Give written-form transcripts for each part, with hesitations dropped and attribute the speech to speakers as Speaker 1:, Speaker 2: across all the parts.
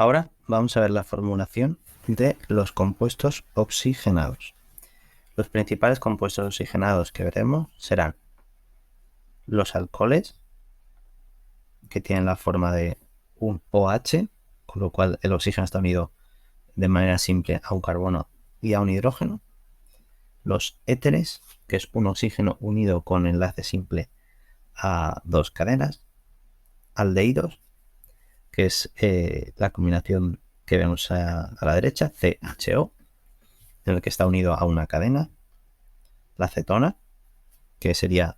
Speaker 1: Ahora vamos a ver la formulación de los compuestos oxigenados. Los principales compuestos oxigenados que veremos serán los alcoholes, que tienen la forma de un OH, con lo cual el oxígeno está unido de manera simple a un carbono y a un hidrógeno. Los éteres, que es un oxígeno unido con enlace simple a dos cadenas. Aldehídos, que es la combinación que vemos a la derecha, CHO, en el que está unido a una cadena. La cetona, que sería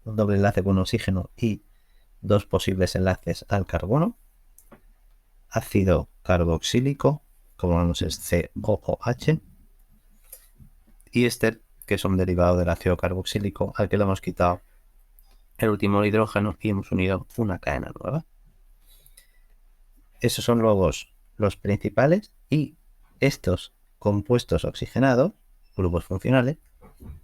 Speaker 1: un doble enlace con un oxígeno y dos posibles enlaces al carbono. Ácido carboxílico, como vemos es COOH. Y éster, que es un derivado del ácido carboxílico al que le hemos quitado el último hidrógeno y hemos unido una cadena nueva. Esos son los principales, y estos compuestos oxigenados, grupos funcionales,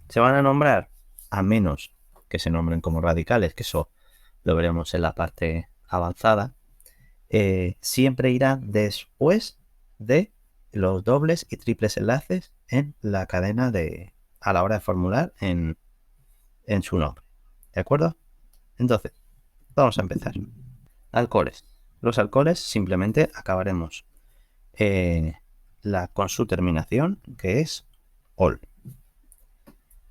Speaker 1: se van a nombrar, a menos que se nombren como radicales, que eso lo veremos en la parte avanzada, siempre irán después de los dobles y triples enlaces en la cadena a la hora de formular en su nombre. ¿De acuerdo? Entonces, vamos a empezar. Alcoholes. Los alcoholes simplemente acabaremos con su terminación, que es ol.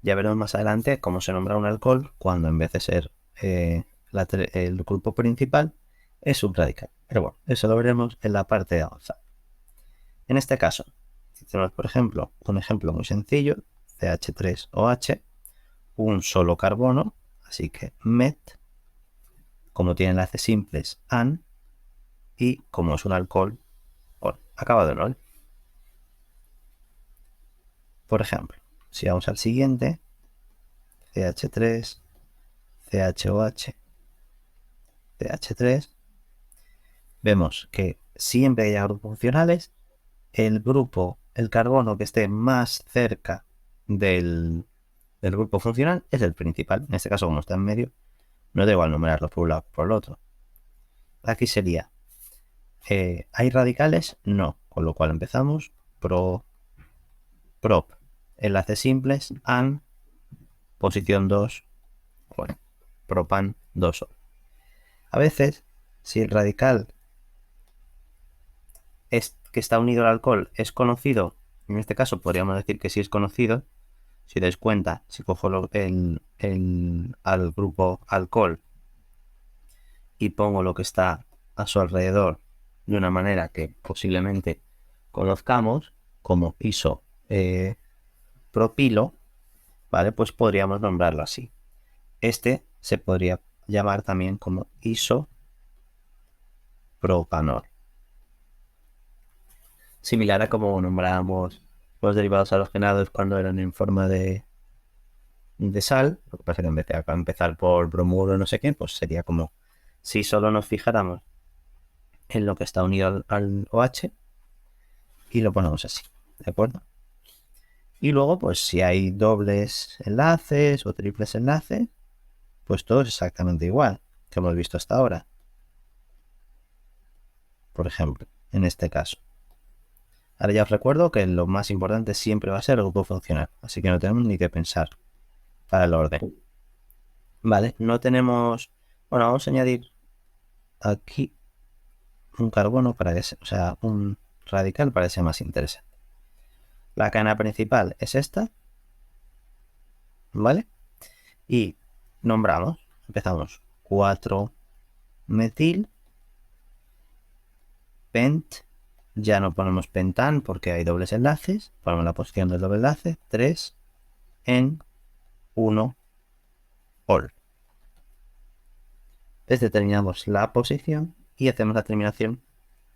Speaker 1: Ya veremos más adelante cómo se nombra un alcohol cuando en vez de ser el grupo principal es subradical. Pero bueno, eso lo veremos en la parte de avanzada. En este caso, si tenemos por ejemplo un ejemplo muy sencillo, CH3OH, un solo carbono, así que met, como tiene enlaces simples, an, y como es un alcohol, ol, acabado en ol. Por ejemplo, si vamos al siguiente, CH3, CHOH, CH3, vemos que siempre que haya grupos funcionales, el carbono que esté más cerca del grupo funcional es el principal. En este caso, como está en medio, no da igual numerarlo por un lado por el otro. Aquí sería, ¿hay radicales? No, con lo cual empezamos prop, enlaces simples, an, posición 2, bueno, propan 2. A veces, si el radical que está unido al alcohol es conocido, en este caso podríamos decir que sí es conocido. Si dais cuenta, si cojo al grupo alcohol y pongo lo que está a su alrededor de una manera que posiblemente conozcamos, como isopropilo, ¿vale? Pues podríamos nombrarlo así. Este se podría llamar también como isopropanol. Similar a como nombrábamos los derivados halogenados cuando eran en forma de sal. Lo que pasa es que en vez de empezar por bromuro o no sé qué, pues sería como si solo nos fijáramos en lo que está unido al OH y lo ponemos así, ¿de acuerdo? Y luego, pues si hay dobles enlaces o triples enlaces, pues todo es exactamente igual que hemos visto hasta ahora. Por ejemplo, en este caso. Ahora ya os recuerdo que lo más importante siempre va a ser el grupo funcional, así que no tenemos ni que pensar para el orden. Vale, no tenemos... Bueno, vamos a añadir aquí un carbono para que sea, o sea, un radical para que sea más interesante. La cadena principal es esta, ¿vale? Y nombramos, empezamos 4-metil, pent, ya no ponemos pentan porque hay dobles enlaces, ponemos la posición del doble enlace, 3 en 1 ol. Determinamos la posición y hacemos la terminación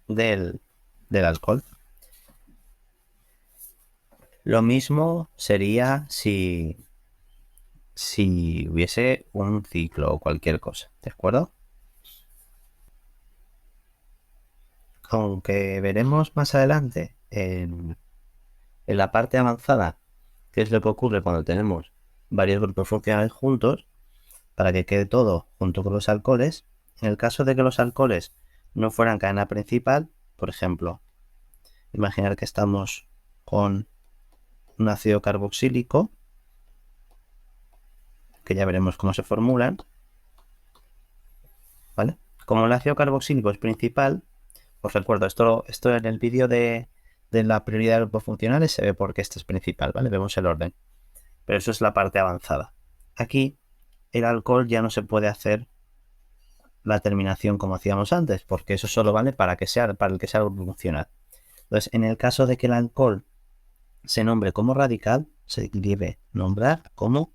Speaker 1: del alcohol. Lo mismo sería si hubiese un ciclo o cualquier cosa, ¿de acuerdo? Aunque veremos más adelante en la parte avanzada qué es lo que ocurre cuando tenemos varios grupos funcionales juntos, para que quede todo junto con los alcoholes. En el caso de que los alcoholes no fueran cadena principal, Por ejemplo, imaginar que estamos con un ácido carboxílico, que ya veremos cómo se formulan, ¿vale? Como el ácido carboxílico es principal, os recuerdo, esto en el vídeo de la prioridad de grupos funcionales se ve por qué este es principal, ¿vale? Vemos el orden. Pero eso es la parte avanzada. Aquí el alcohol ya no se puede hacer la terminación como hacíamos antes, porque eso solo vale para el que sea grupo funcional. Entonces, en el caso de que el alcohol se nombre como radical, se debe nombrar como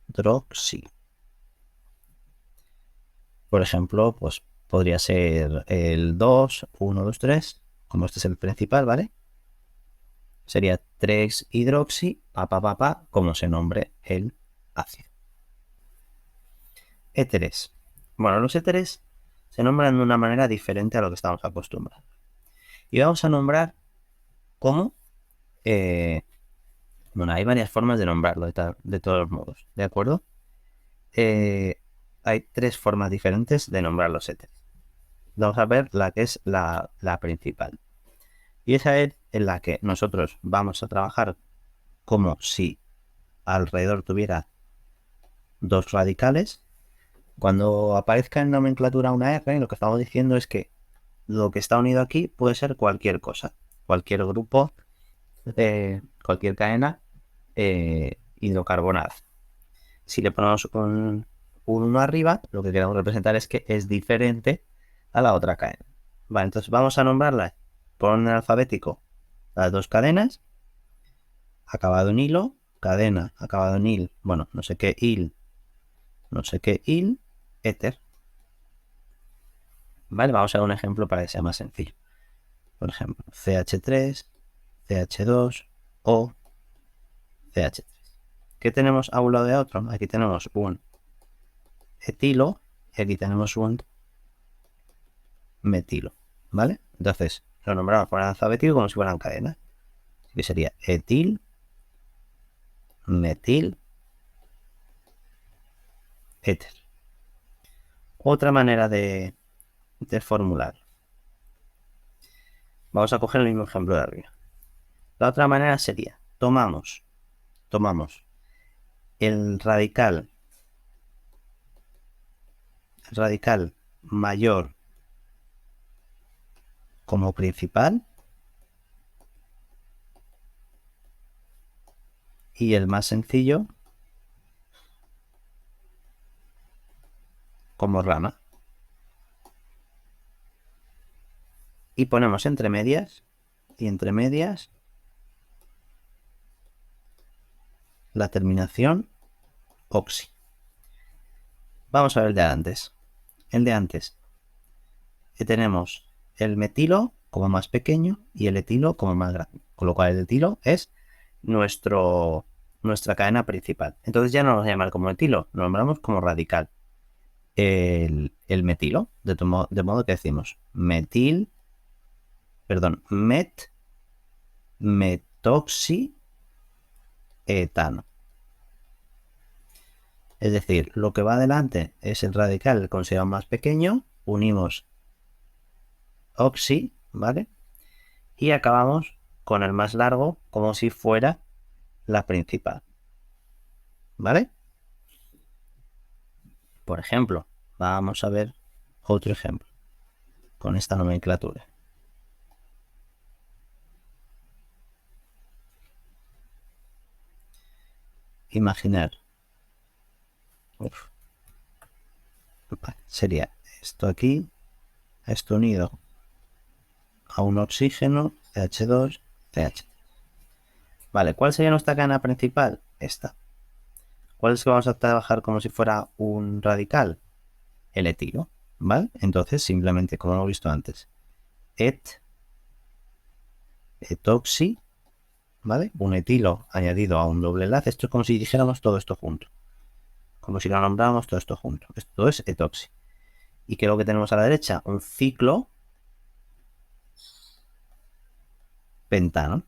Speaker 1: hidroxi. Por ejemplo, pues podría ser el 2, 1, 2, 3, como este es el principal, ¿vale? Sería 3-hidroxi, como se nombre el ácido. Éteres. Bueno, los éteres se nombran de una manera diferente a lo que estamos acostumbrados. Y vamos a nombrar como... bueno, hay varias formas de nombrarlo de todos modos, ¿de acuerdo? Hay 3 formas diferentes de nombrar los éteres. Vamos a ver la que es la principal. Y esa es en la que nosotros vamos a trabajar como si alrededor tuviera 2 radicales. Cuando aparezca en nomenclatura una R, lo que estamos diciendo es que lo que está unido aquí puede ser cualquier cosa, cualquier grupo, cualquier cadena hidrocarbonada. Si le ponemos un 1 arriba, lo que queremos representar es que es diferente a la otra cadena. Vale, entonces vamos a nombrarlas por orden alfabético las 2 cadenas, acabado en hilo, cadena, acabado en il, bueno, no sé qué il, éter. Vale, vamos a ver un ejemplo para que sea más sencillo. Por ejemplo, CH3, CH2 o CH3. ¿Qué tenemos a un lado de otro? Aquí tenemos un etilo y aquí tenemos un metilo, ¿vale? Entonces, lo nombramos por alfabético como si fueran cadenas. Que sería etil, metil, éter. Otra manera de formular. Vamos a coger el mismo ejemplo de arriba. La otra manera sería, tomamos el radical mayor como principal y el más sencillo como rama. Y ponemos entre medias la terminación oxi. Vamos a ver el de antes. El de antes tenemos el metilo como más pequeño y el etilo como más grande. Con lo cual el etilo es nuestra cadena principal. Entonces ya no nos llamamos como etilo, lo nombramos como radical. El metilo, de modo que decimos metoxietano. Es decir, lo que va adelante es el radical considerado más pequeño, unimos oxi, ¿vale? Y acabamos con el más largo como si fuera la principal, ¿vale? Por ejemplo, vamos a ver otro ejemplo con esta nomenclatura. Imaginar. Sería esto aquí, esto unido a un oxígeno, CH2, CH. Vale, ¿cuál sería nuestra cadena principal? Esta. ¿Cuál es que vamos a trabajar como si fuera un radical? El etilo, ¿vale? Entonces, simplemente, como hemos visto antes, etoxi, ¿vale? Un etilo añadido a un doble enlace. Esto es como si dijéramos todo esto junto. Como si lo nombráramos todo esto junto. Esto es etoxi. ¿Y qué es lo que tenemos a la derecha? Un ciclo pentano.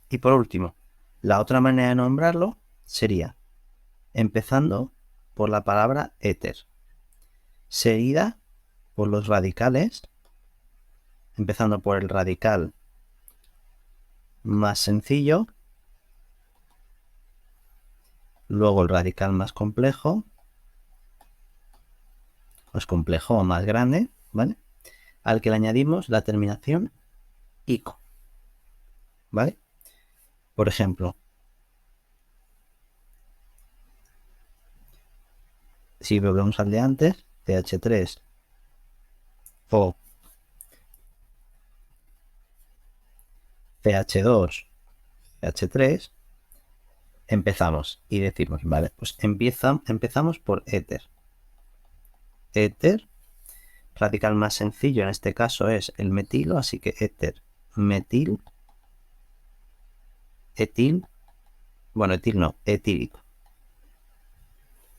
Speaker 1: Y por último, la otra manera de nombrarlo sería empezando por la palabra éter. seguida por los radicales, empezando por el radical más sencillo, luego el radical más complejo o más grande, ¿vale? Al que le añadimos la terminación ico, ¿vale? Por ejemplo, si volvemos al de antes, CH3 o CH2, CH3, empezamos y decimos, vale, pues empezamos por éter. Éter, radical más sencillo en este caso es el metilo, así que éter, metil, etil, bueno, etil no, etílico.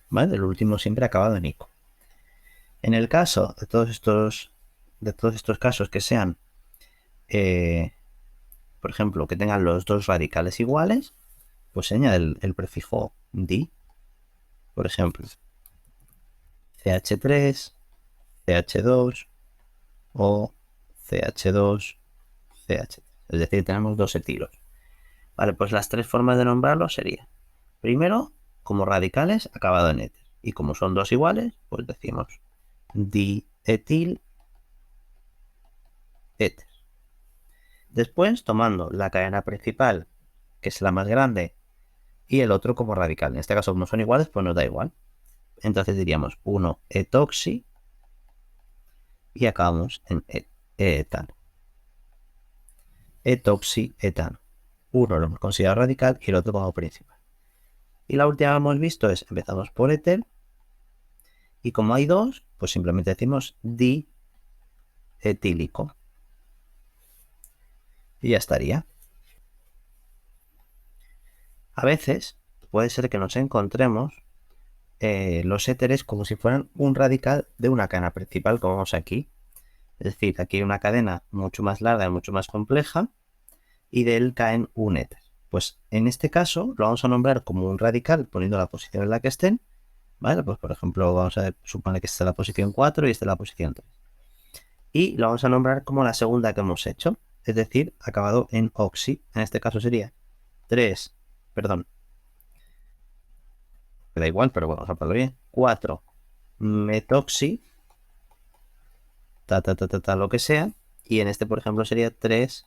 Speaker 1: ¿Vale? El último siempre acabado en ico. En el caso de todos estos casos que sean, por ejemplo, que tengan los dos radicales iguales, pues se añade el prefijo di. Por ejemplo, CH3, CH2 o CH2, CH3. Es decir, tenemos dos etilos. Vale, pues las tres formas de nombrarlo serían: primero, como radicales acabado en éter. Y como son dos iguales, pues decimos dietil éter. Después, tomando la cadena principal, que es la más grande, y el otro como radical. En este caso, como son iguales, pues nos da igual. Entonces diríamos 1 etoxi y acabamos en etano. Etoxi, etano. Uno lo hemos considerado radical y el otro como principal. Y la última que hemos visto es, empezamos por éter, y como hay dos, pues simplemente decimos dietílico. Y ya estaría. A veces puede ser que nos encontremos los éteres como si fueran un radical de una cadena principal, como vemos aquí. Es decir, aquí hay una cadena mucho más larga y mucho más compleja, y de él caen un éter. Pues en este caso lo vamos a nombrar como un radical poniendo la posición en la que estén, ¿vale? Pues por ejemplo vamos a suponer que esta es la posición 4 y esta es la posición 3. Y lo vamos a nombrar como la segunda que hemos hecho, es decir, acabado en oxi. En este caso sería 3, perdón, me da igual, pero bueno, vamos a ponerlo bien, 4 metoxi, lo que sea, y en este por ejemplo sería 3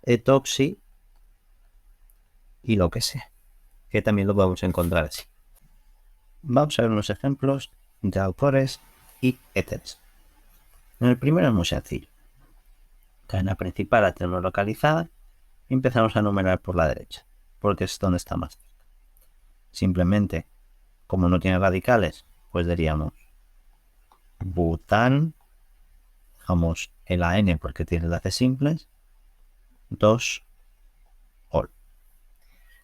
Speaker 1: etoxi y lo que sea, que también lo podemos encontrar así. Vamos a ver unos ejemplos de autores y éteres. En el primero es muy sencillo. Cadena principal la tenemos localizada y empezamos a numerar por la derecha, porque es donde está más cerca. Simplemente, como no tiene radicales, pues diríamos bután, dejamos el AN porque tiene enlaces simples, 2 ol.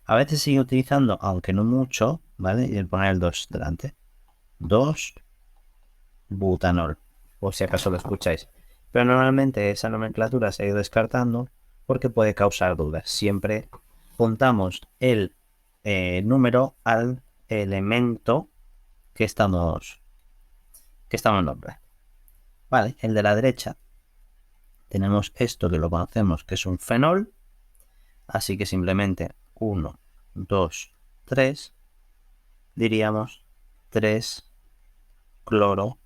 Speaker 1: A veces sigue utilizando, aunque no mucho, ¿vale? Y el poner el 2 delante. 2 butanol, por si acaso lo escucháis. Pero normalmente esa nomenclatura se ha ido descartando porque puede causar dudas. Siempre juntamos el número al elemento que estamos nombrando. Vale, el de la derecha tenemos esto que lo conocemos que es un fenol, así que simplemente 1, 2, 3 diríamos 3 clorofenol,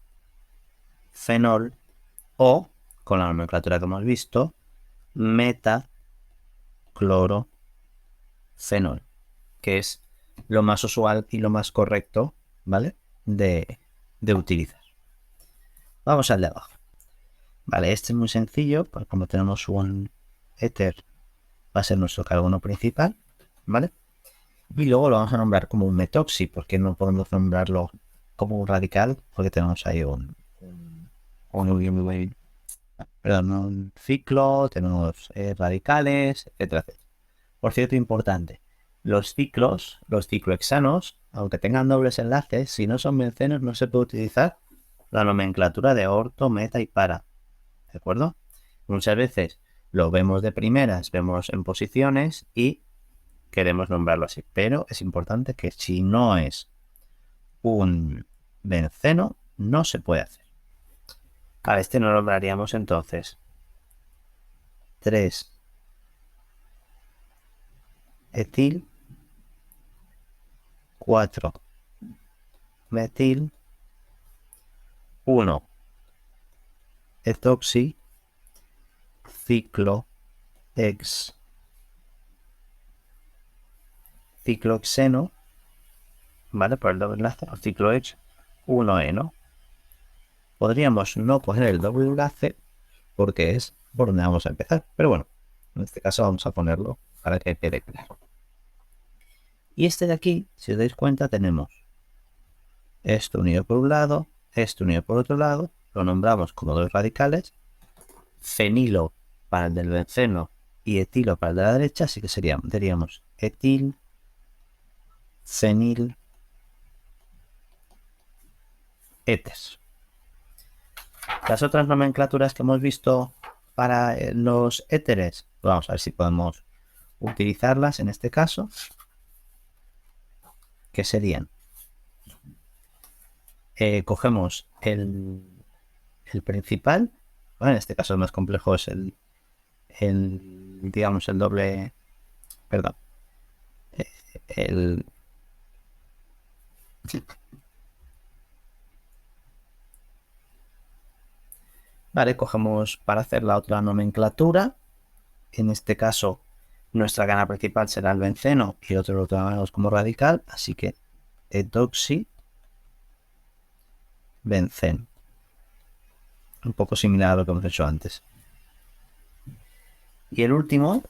Speaker 1: o con la nomenclatura que hemos visto, metaclorofenol, que es lo más usual y lo más correcto, ¿vale? De utilizar. Vamos al de abajo. Vale, este es muy sencillo, pues como tenemos un éter, va a ser nuestro carbono principal, ¿vale? Y luego lo vamos a nombrar como un metoxi, porque no podemos nombrarlo como un radical, porque tenemos ahí un ciclo, tenemos radicales, etcétera, etcétera. Por cierto, importante, los ciclohexanos, aunque tengan dobles enlaces, si no son bencenos no se puede utilizar la nomenclatura de orto, meta y para. ¿De acuerdo? Muchas veces lo vemos de primeras, vemos en posiciones y queremos nombrarlo así. Pero es importante que si no es un benceno, no se puede hacer. A este lo nombraríamos entonces 3-etil, 4-metil, 1-etoxi, ciclohexeno, ¿vale? Por el doble enlace, o ciclohex 1-eno. Podríamos no poner el doble enlace porque es por donde vamos a empezar, pero bueno, en este caso vamos a ponerlo para que quede claro. Y este de aquí, si os dais cuenta, tenemos esto unido por un lado, esto unido por otro lado, lo nombramos como dos radicales, fenilo para el del benceno y etilo para el de la derecha, así que diríamos etil, fenil, éter. Las otras nomenclaturas que hemos visto para los éteres, vamos a ver si podemos utilizarlas en este caso, que serían, cogemos el principal, bueno, en este caso el más complejo es digamos, el doble, perdón, el vale, cogemos para hacer la otra nomenclatura, en este caso nuestra gana principal será el benceno y el otro lo tomamos como radical, así que etoxi benceno, un poco similar a lo que hemos hecho antes. Y el último,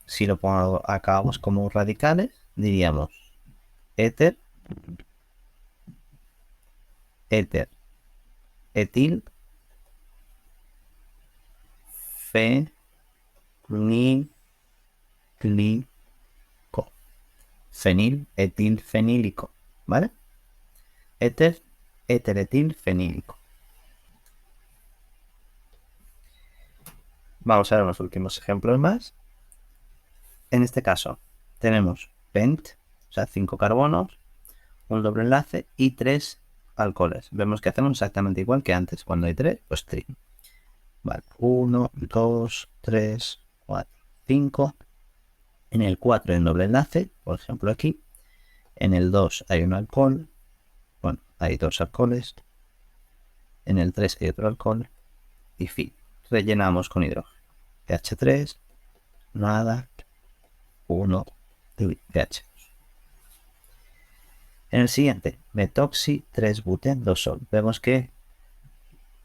Speaker 1: si lo acabamos como radicales, diríamos éter, etil, fenil, etil, fenílico, ¿vale? Éter, etil, fenílico. Vamos a ver los últimos ejemplos más. En este caso tenemos pent, o sea, 5 carbonos, un doble enlace y 3 alcoholes. Vemos que hacemos exactamente igual que antes. Cuando hay 3, pues tri. Vale, 1, 2, 3, 4, 5. En el 4 hay un doble enlace, por ejemplo aquí. En el 2 hay un alcohol. Bueno, hay 2 alcoholes. En el 3 hay otro alcohol. Y fin. Rellenamos con hidrógeno. pH3, nada, 1, pH. En el siguiente, metoxi 3-buten 2-sol. Vemos que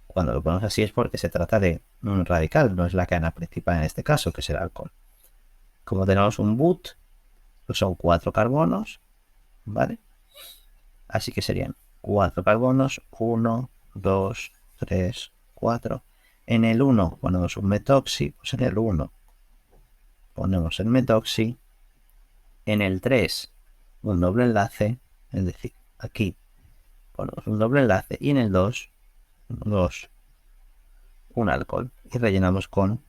Speaker 1: cuando lo ponemos así es porque se trata de un radical, no es la cadena principal en este caso, que será alcohol. Como tenemos un but, pues son 4 carbonos, ¿vale? Así que serían 4 carbonos, 1, 2, 3, 4. En el 1 ponemos un metoxi, pues en el 1 ponemos el metoxi. En el 3 un doble enlace, es decir, aquí ponemos un doble enlace y en el 2, un alcohol y rellenamos con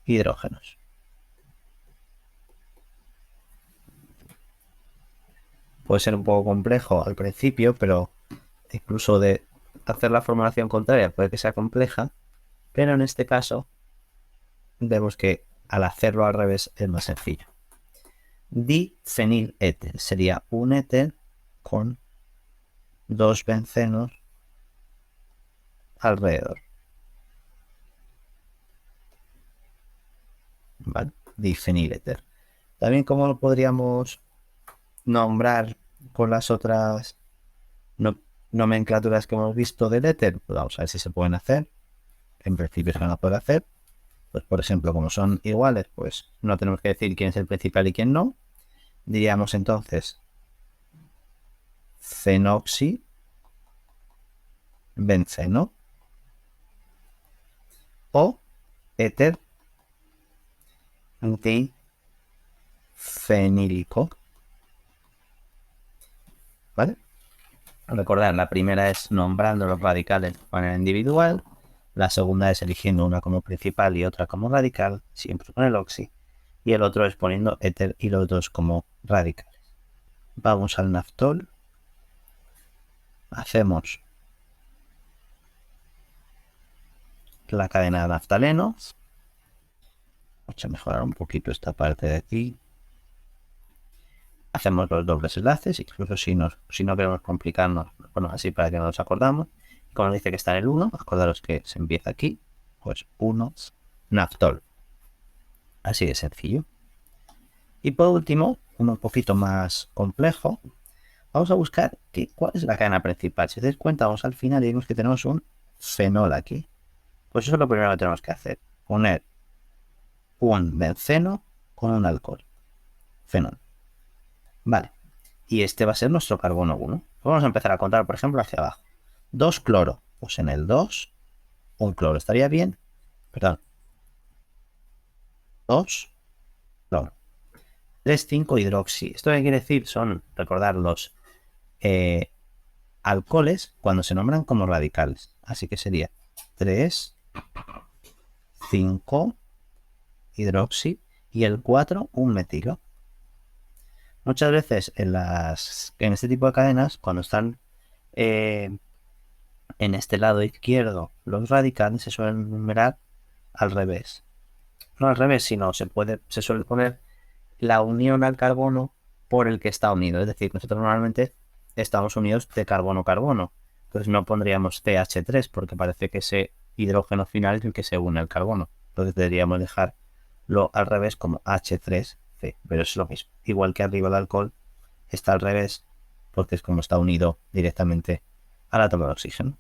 Speaker 1: hidrógenos. Puede ser un poco complejo al principio, pero incluso de hacer la formulación contraria puede que sea compleja, pero en este caso vemos que al hacerlo al revés es más sencillo. Difeniléter sería un éter con 2 bencenos alrededor. ¿Vale? Difeniléter. También, como lo podríamos nombrar con las otras nomenclaturas que hemos visto del éter, pues vamos a ver si se pueden hacer. En principio se van a poder hacer. Pues por ejemplo, como son iguales, pues no tenemos que decir quién es el principal y quién no. Diríamos entonces fenoxi benceno o éter difenílico. ¿Vale? Recordad, la primera es nombrando los radicales de manera individual. La segunda es eligiendo una como principal y otra como radical, siempre con el oxi. Y el otro es poniendo éter y los dos como radicales. Vamos al naftol. hacemos la cadena de naftaleno. Vamos a mejorar un poquito esta parte de aquí. Hacemos los dobles enlaces, incluso si no queremos complicarnos, bueno, así para que no nos acordamos. Como nos dice que está en el 1, acordaros que se empieza aquí, pues 1 naftol. Así de sencillo. Y por último, uno un poquito más complejo, vamos a buscar cuál es la cadena principal. Si os dais cuenta, vamos al final y vemos que tenemos un fenol aquí. Pues eso es lo primero que tenemos que hacer, poner un benceno con un alcohol, fenol. Vale, y este va a ser nuestro carbono 1. Vamos a empezar a contar, por ejemplo, hacia abajo. 2 cloro, pues en el 2, un cloro estaría bien, perdón, 2 cloro. 3, 5 hidroxi. ¿Esto qué quiere decir? Son, recordar, los alcoholes cuando se nombran como radicales. Así que sería 3, 5 hidroxi y el 4 un metilo. Muchas veces en este tipo de cadenas, cuando están en este lado izquierdo los radicales, se suelen numerar al revés. No al revés, sino se suele poner la unión al carbono por el que está unido. Es decir, nosotros normalmente estamos unidos de carbono-carbono. Entonces no pondríamos CH3 porque parece que ese hidrógeno final es el que se une al carbono. Entonces deberíamos dejarlo al revés como H3C. Pero es lo mismo. Igual que arriba el alcohol está al revés porque es como está unido directamente al átomo de oxígeno.